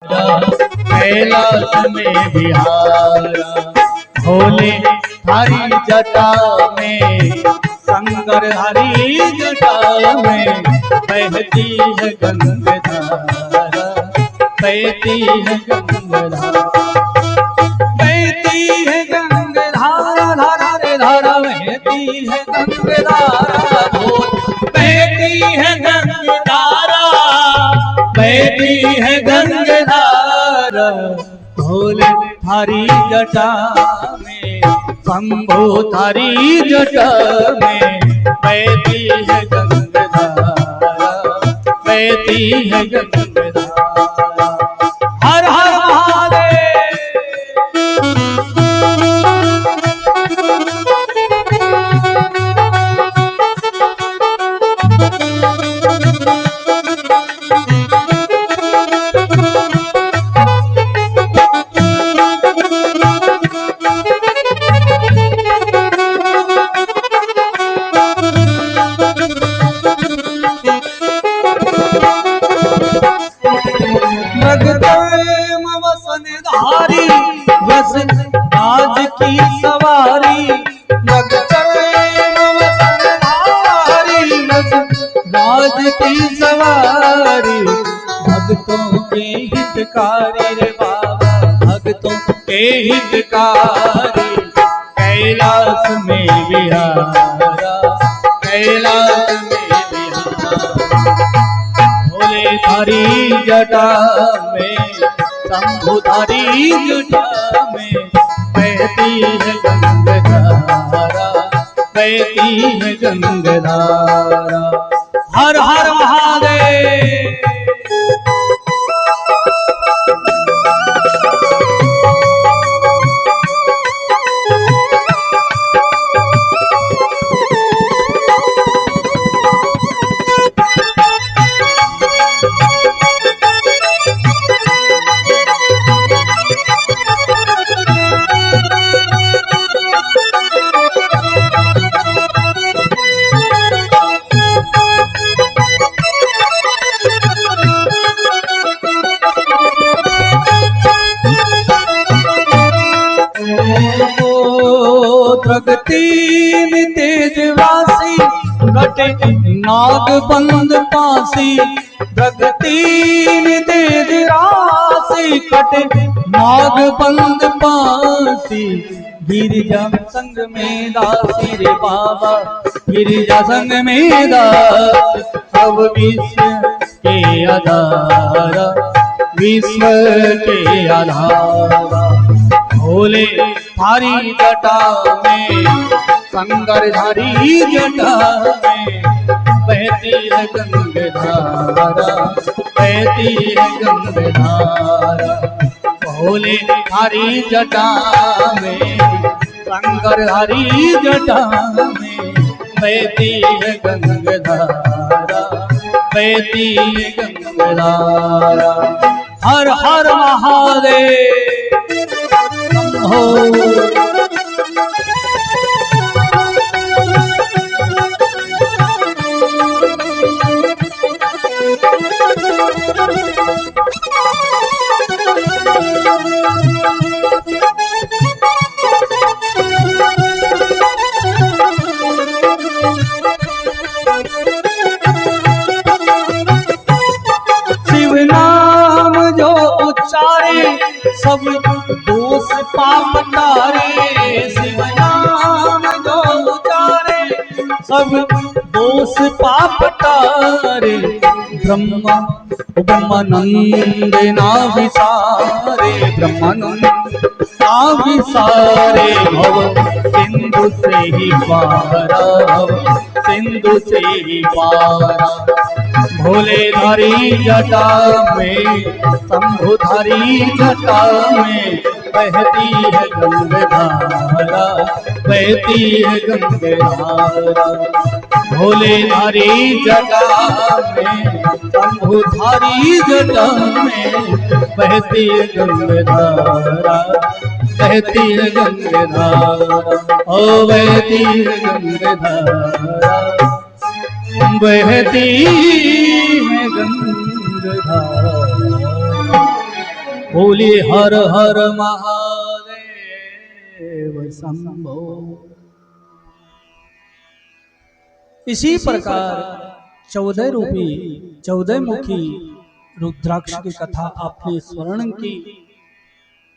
कैलाश में विहारा, भोले हरी जटा में, शंकर हरी जटा में, बहती है गंगाधारा, बहती है गंगाधारा, बहती है गंगाधारा, धारा रे धारा बहती है गंगाधारा, बहती है गंगाधारा, बहती है गंगाधारा, भोले थारी जटा में, शंभो थारी जटा में, बहती है गंगाधारा, बहती है गंगाधारा। हर हर महादेव। वसनधारी बस राज की सवारी, वसनधारी बस राज की सवारी, भक्तों के हितकारी रे बाबा, भक्तों के हितकारी, कैलाश में विहारा, कैलाश में विहारा, भोले थारी जटा में, शंभु थारी जटा में, बहती है गंगाधारा, बहती है गंगाधारा। हर हर महादेव। प्रगति में तेजवासी, कटे नाग बंद पासी, प्रगति में तेज राशि, कटे नाग बंद पासी, गिरिजा संग में दासी रे बाबा, गिरिजा संग में दासी, सब विश्व के आधारा, विश्व के आधारा, भोले थारी जटा में, शंकर धारी जटा में, बहती है गंगाधारा, बहती है गंगाधारा, भोले थारी जटा में, शंकर धारी जटा में, बहती है गंगाधारा, बहती है गंगाधारा। हर हर महादेव। हो शिव नाम जो उच्चारे, सब दोष पाप तारे, शिव नाम जो उच्चारे, सब दोष पाप तारे, ब्रह्मानंद ना विसारे, ब्रह्मानंद ना विसारे, भव सिंधु से ही पारा, सिंधु से ही पारा, भोले धारी जटा में, शंभु धारी जटा में, बहती है गंगाधारा, बहती है गंगाधारा, भोले धारी जटा में, शंभु धारी जटा में, बहती है गंगाधारा, बहती है गंगाधारा, ओ बहती है गंगाधारा, बहती है गंगाधारा। बोलिए हर हर महादेव शंभो। इसी प्रकार 14 रूपी 14 मुखी रुद्राक्ष की कथा आपने स्मरण की।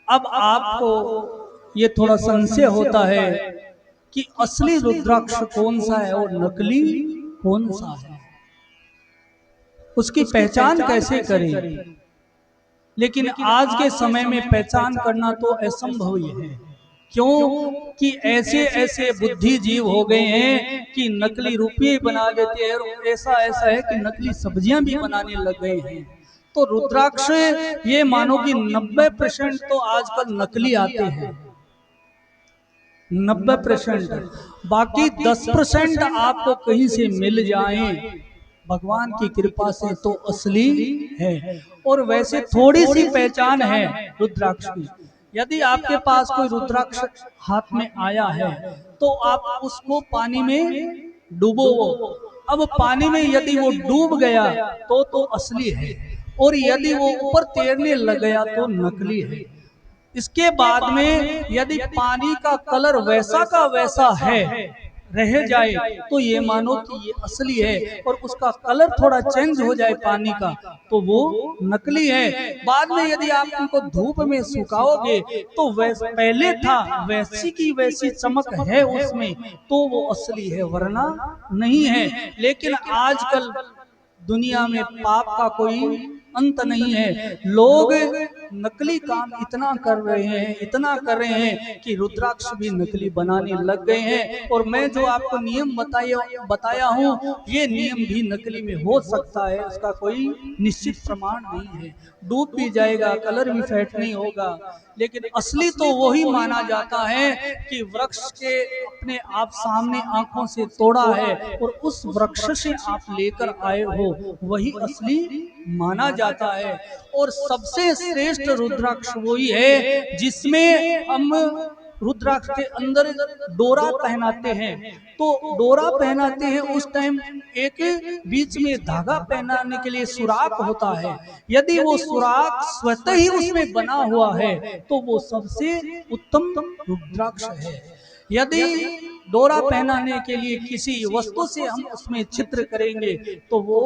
अब आपको ये थोड़ा संशय होता है कि असली रुद्राक्ष कौन सा है और नकली कौन सा है, उसकी पहचान कैसे करें। लेकिन आज के समय में पहचान करना तो असंभव ही है। क्यों कि ऐसे ऐसे बुद्धिजीव हो गए हैं कि नकली रुपये बना लेते हैं, और ऐसा ऐसा है कि नकली सब्जियां भी बनाने लग गए हैं। तो रुद्राक्ष ये मानो कि 90% तो आजकल नकली आते हैं, 90%। बाकी 10% आपको कहीं से मिल जाएं भगवान की कृपा से तो असली है। और वैसे थोड़ी सी पहचान है रुद्राक्ष की। यदि आपके पास कोई रुद्राक्ष हाथ में आया है तो आप उसको पानी में डूबो। अब पानी में यदि वो डूब गया तो असली है, और यदि वो ऊपर तैरने लग गया तो नकली है। इसके बाद में यदि पानी का कलर वैसा का वैसा है रह जाए तो ये मानो कि ये असली है, और उसका कलर थोड़ा चेंज हो जाए पानी का तो वो नकली है। बाद में यदि आप उनको धूप में सुखाओगे तो वैसे पहले था वैसी की वैसी चमक है उसमें, तो वो असली है, वरना नहीं है। लेकिन आजकल दुनिया में पाप का कोई अंत नहीं है। लोग नकली काम इतना कर रहे हैं, इतना कर रहे हैं कि रुद्राक्ष भी नकली बनाने लग गए हैं। और मैं जो आपको नियम बताया हूँ ये नियम भी नकली में हो सकता है, इसका कोई निश्चित प्रमाण नहीं है। डूब भी जाएगा, कलर भी फेड नहीं होगा, लेकिन असली तो वही माना जाता है कि वृक्ष के अपने आप सामने आंखों से तोड़ा है और उस वृक्ष से आप लेकर आए हो, वही असली माना जाता है। और सबसे श्रेष्ठ रुद्राक्ष वही है जिसमें हम रुद्राक्ष के अंदर डोरा पहनाते हैं। तो डोरा पहनाते हैं उस टाइम एक बीच में धागा पहनाने के लिए सुराख होता है। यदि वो सुराख स्वतः ही उसमें बना हुआ है तो वो सबसे उत्तम रुद्राक्ष है। यदि डोरा पहनाने के लिए किसी वस्तु से हम उसमें चित्र करेंगे तो वो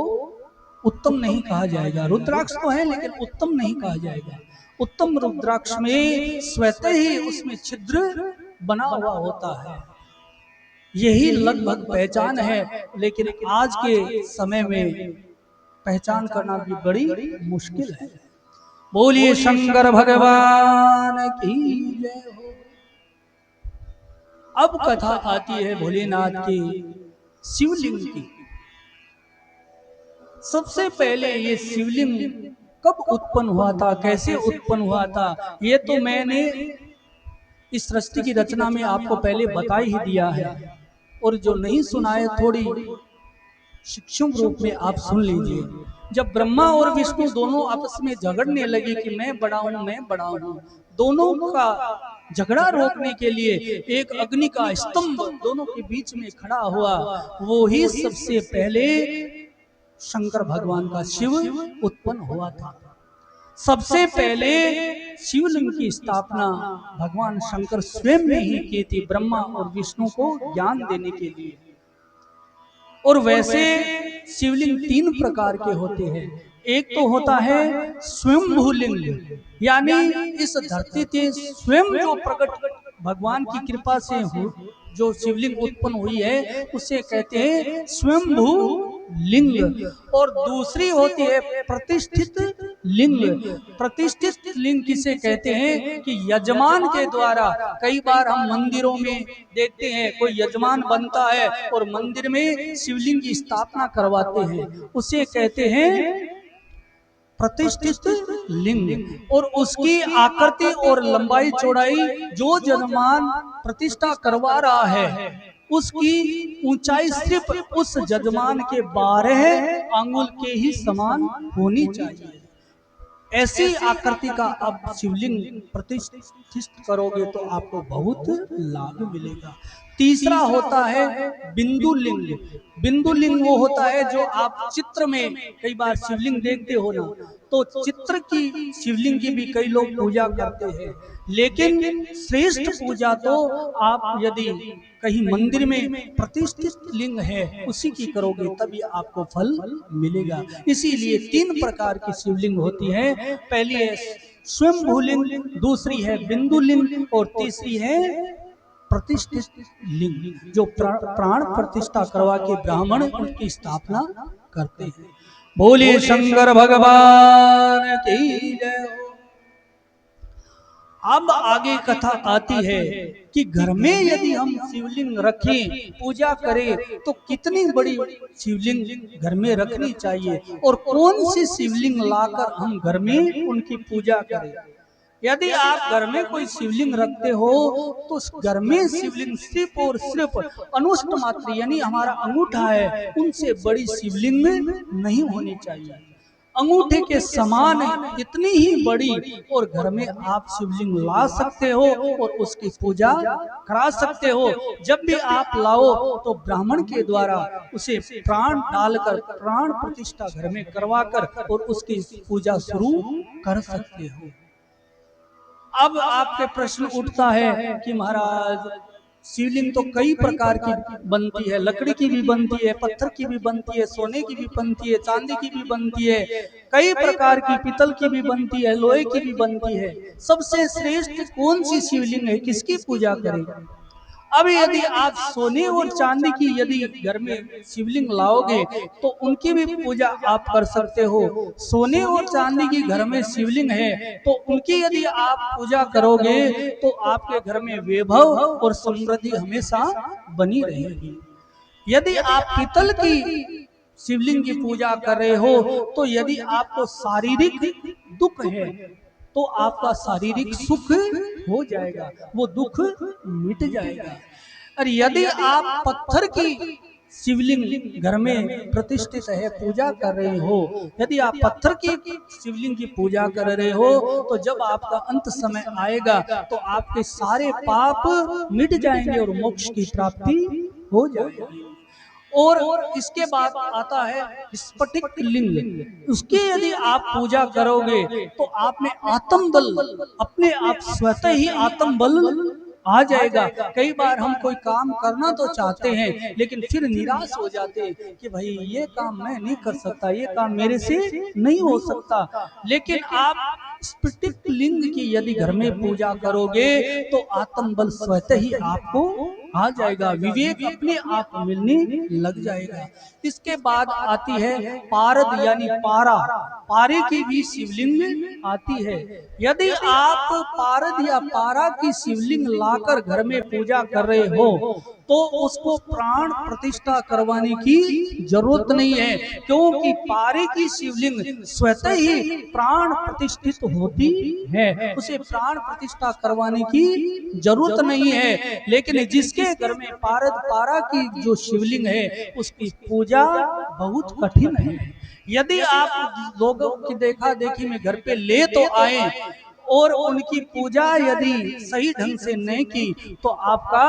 उत्तम नहीं कहा जाएगा। रुद्राक्ष तो है लेकिन उत्तम नहीं कहा जाएगा। उत्तम रुद्राक्ष में स्वतः ही उसमें छिद्र बना हुआ होता है। यही लगभग पहचान है, लेकिन आज के समय में पहचान करना भी बड़ी मुश्किल है। बोलिए शंकर भगवान की जय हो। अब कथा आती है भोलेनाथ की शिवलिंग की। सबसे पहले ये शिवलिंग कब उत्पन्न हुआ था, कैसे उत्पन्न हुआ था, ये तो मैंने इस सृष्टि की रचना में आपको पहले बता ही दिया है। और जो नहीं सुना है थोड़ी सूक्ष्म रूप में आप सुन लीजिए। जब ब्रह्मा और विष्णु दोनों आपस में झगड़ने लगे कि मैं बड़ा हूं मैं बड़ा हूं, दोनों का झगड़ा रोकने के लिए एक अग्नि का स्तंभ दोनों के बीच में खड़ा हुआ। वो ही सबसे पहले शंकर भगवान का शिव उत्पन्न हुआ था। सबसे पहले शिवलिंग की स्थापना भगवान शंकर स्वयं ने ही की थी, ब्रह्मा और विष्णु को ज्ञान देने के लिए। और वैसे शिवलिंग 3 प्रकार के होते हैं। एक तो होता है स्वयंभूलिंग, यानी इस धरती से स्वयं जो प्रकट भगवान की कृपा से जो शिवलिंग उत्पन्न हुई है उसे कहते हैं स्वयंभू लिंग। और दूसरी होती है प्रतिष्ठित लिंग। प्रतिष्ठित लिंग किसे कहते हैं कि यजमान के द्वारा, कई बार हम मंदिरों में देखते हैं कोई यजमान बनता है और मंदिर में शिवलिंग की स्थापना करवाते हैं, उसे कहते हैं प्रतिष्ठित लिंग। और उसकी आकृति और लंबाई चौड़ाई जो यजमान प्रतिष्ठा करवा रहा है उसकी ऊंचाई सिर्फ उस यजमान के 12 अंगुल के ही समान होनी चाहिए। ऐसी आकृति का आप शिवलिंग प्रतिष्ठित करोगे तो आपको बहुत लाभ मिलेगा। तीसरा होता है बिंदु लिंग। बिंदु लिंग वो होता है जो आप चित्र में कई बार शिवलिंग देखते हो ना, तो चित्र की शिवलिंग की भी कई लोग पूजा करते हैं, लेकिन श्रेष्ठ पूजा तो आप यदि कहीं मंदिर में प्रतिष्ठित लिंग है उसी की करोगे तभी आपको फल मिलेगा। इसीलिए 3 प्रकार की शिवलिंग होती है। पहली है स्वयंभू लिंग, दूसरी है बिंदु लिंग और तीसरी है प्रतिष्ठित लिंग, जो प्राण प्रतिष्ठा करवा के ब्राह्मण उनकी स्थापना करते हैं। बोले शंकर भगवान की जय। अब आगे कथा आती है कि घर में यदि हम शिवलिंग रखें, पूजा करें, तो कितनी बड़ी शिवलिंग घर में रखनी चाहिए और कौन सी शिवलिंग लाकर हम घर में उनकी पूजा करें। यदि आप घर में कोई शिवलिंग रखते हो तो उस घर में शिवलिंग सिर्फ और सिर्फ अनुष्ट मात्र यानी हमारा अंगूठा है, उनसे बड़ी शिवलिंग नहीं होनी चाहिए। अंगूठे के समान इतनी ही बड़ी और घर में आप शिवलिंग ला सकते हो और उसकी पूजा करा सकते हो। जब भी आप लाओ तो ब्राह्मण के द्वारा उसे प्राण डालकर प्राण प्रतिष्ठा घर में करवाकर और उसकी पूजा शुरू कर सकते हो। अब आपके प्रश्न उठता है कि महाराज शिवलिंग तो कई प्रकार की बनती है, लकड़ी की भी बनती है, पत्थर की भी बनती है, सोने की भी बनती है, चांदी की भी बनती है, कई प्रकार की पीतल की भी बनती है, लोहे की भी बनती है। सबसे श्रेष्ठ कौन सी शिवलिंग है, किसकी पूजा करें? अब यदि आप सोने और चांदी की यदि घर में शिवलिंग लाओगे तो उनकी भी पूजा आप कर सकते हो। सोने और चांदी की घर में शिवलिंग है तो उनकी यदि आप पूजा करोगे तो आपके घर में वैभव और समृद्धि हमेशा बनी रहेगी। यदि आप पीतल की शिवलिंग की पूजा कर रहे हो तो यदि आपको शारीरिक दुख है तो आपका शारीरिक सुख हो जाएगा, वो दुख मिट जाएगा। और यदि आप पत्थर की शिवलिंग घर में प्रतिष्ठित है पूजा कर रहे हो, यदि आप पत्थर की शिवलिंग की पूजा कर रहे हो तो जब आपका अंत समय आएगा तो आपके सारे पाप मिट जाएंगे और मोक्ष की प्राप्ति हो जाएगी। और इसके बाद आता है स्फटिक लिंग। उसकी यदि आप पूजा करोगे तो आप में आत्म बल अपने आप स्वतः ही आत्म बल आ जाएगा। कई बार हम कोई काम करना तो चाहते हैं लेकिन फिर निराश हो जाते हैं कि भाई ये काम मैं नहीं कर सकता, ये काम मेरे से नहीं हो सकता। लेकिन आप स्फटिक लिंग की यदि घर में पूजा करोगे तो आत्म बल स्वतः ही आपको आ जाएगा, विवेक अपने आप मिलने लग जाएगा। इसके बाद आती है पारद यानी पारा, पारे की भी शिवलिंग आती है। यदि आप पारद या पारा की शिवलिंग लाकर घर में पूजा कर रहे हो तो उसको प्राण प्रतिष्ठा करवाने की जरूरत नहीं है, क्योंकि पारे की शिवलिंग स्वतः ही प्राण प्रतिष्ठित होती है, उसे प्राण प्रतिष्ठा करवाने की जरूरत नहीं है। लेकिन जिसके घर में पारद पारा की जो शिवलिंग है उसकी पूजा बहुत कठिन है। यदि आप लोगों की देखा देखी में घर पे ले तो आए और उनकी पूजा यदि सही ढंग से नहीं की तो आपका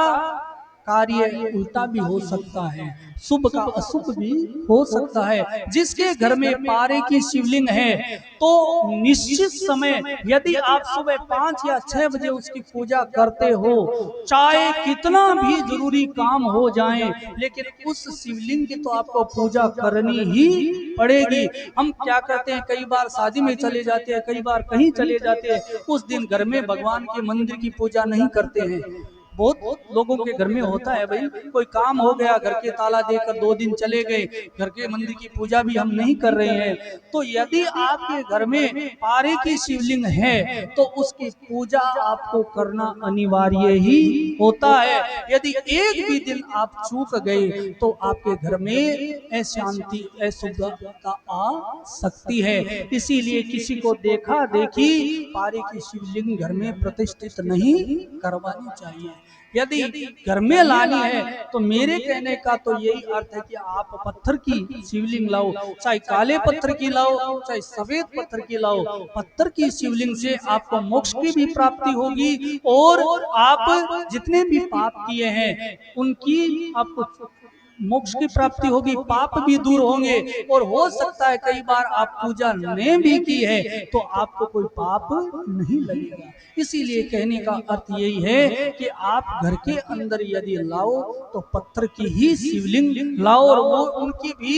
कार्य उल्टा भी हो सकता है, शुभ का अशुभ भी हो सकता है। जिसके घर में पारे की शिवलिंग है तो निश्चित समय यदि आप सुबह 5 या 6 बजे उसकी पूजा करते हो, चाहे कितना भी जरूरी काम हो जाए लेकिन उस शिवलिंग की तो आपको पूजा करनी ही पड़ेगी। हम क्या करते हैं, कई बार शादी में चले जाते हैं, कई बार कहीं चले जाते हैं, उस दिन घर में भगवान के मंदिर की पूजा नहीं करते हैं। बहुत लोगों के घर में होता है, भाई कोई काम हो गया घर के ताला देकर 2 दिन चले गए, घर के मंदिर की पूजा भी हम नहीं कर रहे हैं। तो यदि आपके घर में पारे की शिवलिंग है तो उसकी पूजा आपको करना अनिवार्य ही होता है। यदि एक भी दिन आप चूक गए तो आपके घर में अशांति अशुभता आ सकती है। इसीलिए किसी को देखा देखी पारे की शिवलिंग घर में प्रतिष्ठित नहीं करवानी चाहिए। यदि घर में लानी है तो मेरे कहने का तो यही अर्थ है कि आप पत्थर की शिवलिंग लाओ, चाहे काले पत्थर की लाओ चाहे सफेद पत्थर की लाओ। पत्थर की शिवलिंग से आपको मोक्ष की भी प्राप्ति होगी और आप जितने भी पाप किए हैं उनकी आपको मोक्ष की प्राप्ति होगी, पाप भी दूर होंगे। और हो सकता है कई बार आप पूजा नहीं भी की है तो आपको कोई पाप नहीं लगेगा। इसीलिए कहने का अर्थ यही है कि आप घर के अंदर यदि लाओ तो पत्थर की ही शिवलिंग लाओ और वो उनकी भी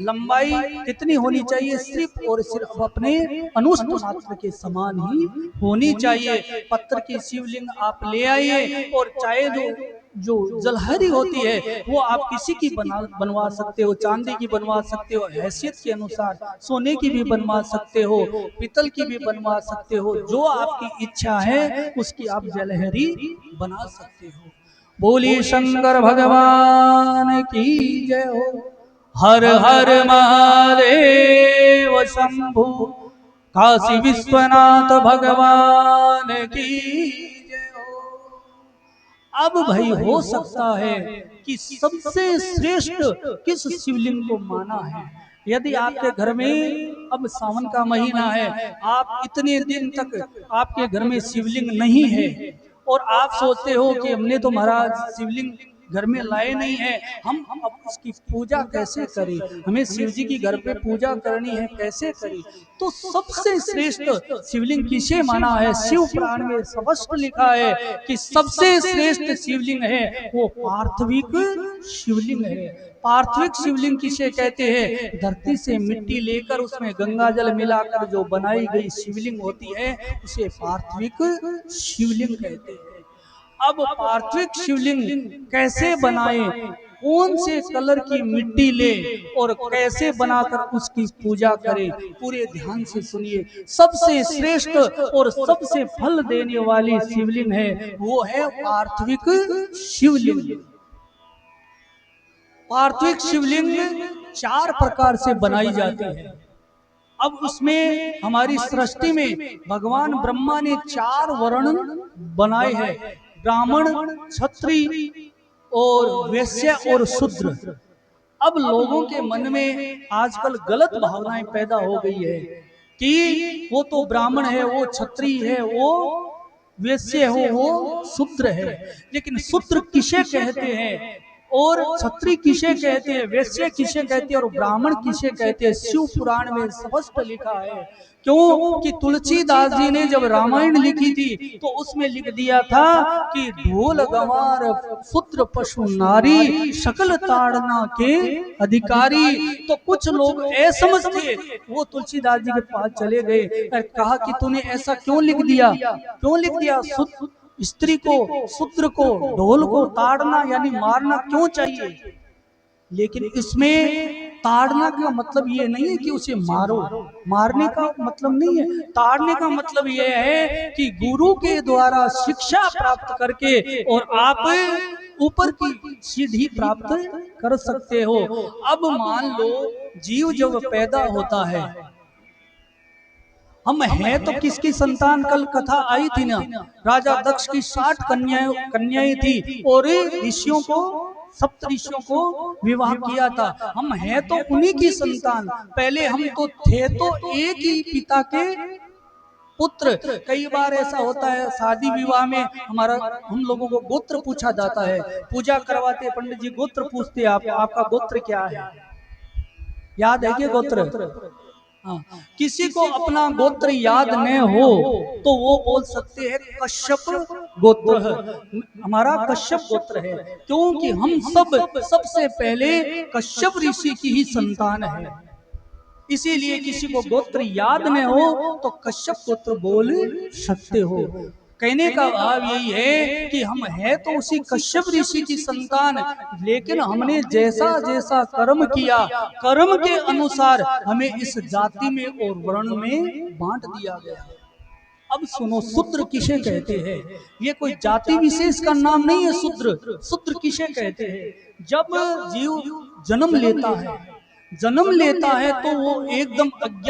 लंबाई कितनी होनी चाहिए, सिर्फ और सिर्फ अपने अनुष्ठ मात्र के समान ही होनी चाहिए। पत्थर की शिवलिंग आप ले आइए और चाहे जो जलहरी होती है वो आप किसी की बनवा सकते हो, चांदी की बनवा सकते हो, हैसियत के अनुसार सोने की भी बनवा सकते हो, पीतल की भी बनवा सकते हो, जो आपकी इच्छा है उसकी आप जलहरी बना सकते हो। बोली शंकर भगवान की जय हो। हर हर महादेव शंभु। काशी विश्वनाथ भगवान की। अब भाई हो सकता है कि सबसे श्रेष्ठ किस शिवलिंग को माना है। यदि आपके घर में अब सावन का महीना है, आप इतने दिन तक आपके घर में शिवलिंग नहीं है और आप सोचते हो कि हमने तो महाराज शिवलिंग घर में लाए नहीं है, हम अब उसकी पूजा कैसे करें, हमें शिव जी की घर पे पूजा करनी है, कैसे करें। तो सबसे श्रेष्ठ शिवलिंग किसे माना है, शिव पुराण में स्पष्ट लिखा है कि सबसे श्रेष्ठ शिवलिंग है वो पार्थिविक शिवलिंग है। पार्थिविक शिवलिंग किसे कहते हैं, धरती से मिट्टी लेकर उसमें गंगा जल मिलाकर जो बनाई गई शिवलिंग होती है उसे पार्थिविक शिवलिंग कहते हैं। अब पार्थिविक शिवलिंग कैसे बनाए, कौन से कलर की मिट्टी ले और कैसे बनाकर उसकी पूजा करें, पूरे ध्यान से सुनिए। सबसे श्रेष्ठ और सबसे फल देने वाली शिवलिंग है वो है पार्थिविक शिवलिंग। पार्थिविक शिवलिंग 4 प्रकार से बनाई जाती है। अब उसमें हमारी सृष्टि में भगवान ब्रह्मा ने 4 वर्ण बनाए हैं, ब्राह्मण, क्षत्रिय और वैश्य और शूद्र। अब लोगों के मन में आजकल गलत भावनाएं पैदा हो गई है कि वो तो ब्राह्मण है, वो क्षत्रिय है, वो वैश्य हो, वो शूद्र है। लेकिन शूद्र किसे कहते हैं और क्षत्रिय किसे कहते हैं, वैश्य किसे कहते हैं और ब्राह्मण किसे कहते हैं, शिव पुराण में स्पष्ट लिखा है। क्यों कि तुलसीदास जी ने जब रामायण लिखी थी तो उसमें लिख दिया था कि ढोल गंवार शूद्र पशु नारी सकल ताड़ना के अधिकारी। तो कुछ लोग ऐसे समझते, वो तुलसीदास जी के पास चले गए, कहा कि तूने ऐसा क्यों लिख दिया, क्यों लिख दिया, स्त्री को, शूद्र को, ढोल को ताड़ना यानी मारना क्यों चाहिए। लेकिन इसमें ताड़ना का मतलब ये नहीं है कि उसे मारो, मारने का मतलब नहीं है। ताड़ने का मतलब ये है कि गुरु के द्वारा शिक्षा प्राप्त करके और आप ऊपर की सीढ़ी प्राप्त कर सकते हो। अब मान लो जीव जब पैदा होता है, हम हैं तो किसकी संतान, कल कथा आई थी ना, राजा दक्ष की 60 कन्याएं थी और ऋषियों को, सप्त ऋषियों को विवाह किया था। हम हैं तो उन्हीं की संतान। पहले हम तो थे तो एक ही पिता के पुत्र। कई बार ऐसा होता है शादी विवाह में हम लोगों को गोत्र पूछा जाता है, पूजा करवाते पंडित जी गोत्र पूछते हैं, आपका गोत्र क्या है, याद है कि गोत्र। हाँ, किसी को अपना गोत्र याद न हो तो वो बोल सकते हैं कश्यप गोत्र है, हमारा कश्यप गोत्र है, क्योंकि हम सबसे पहले कश्यप ऋषि की ही संतान है। इसीलिए किसी को गोत्र याद न हो तो कश्यप गोत्र बोल सकते हो। कहने का भाव यही है कि हम हैं तो उसी कश्यप ऋषि की संतान, लेकिन हमने जैसा जैसा कर्म किया, कर्म के अनुसार हमें इस जाति में और वर्ण में बांट दिया गया। अब सुनो, शूद्र किसे कहते हैं, ये कोई जाति विशेष का नाम नहीं है। शूद्र किसे कहते हैं, जब जीव जन्म लेता है तो वो एकदम अज्ञान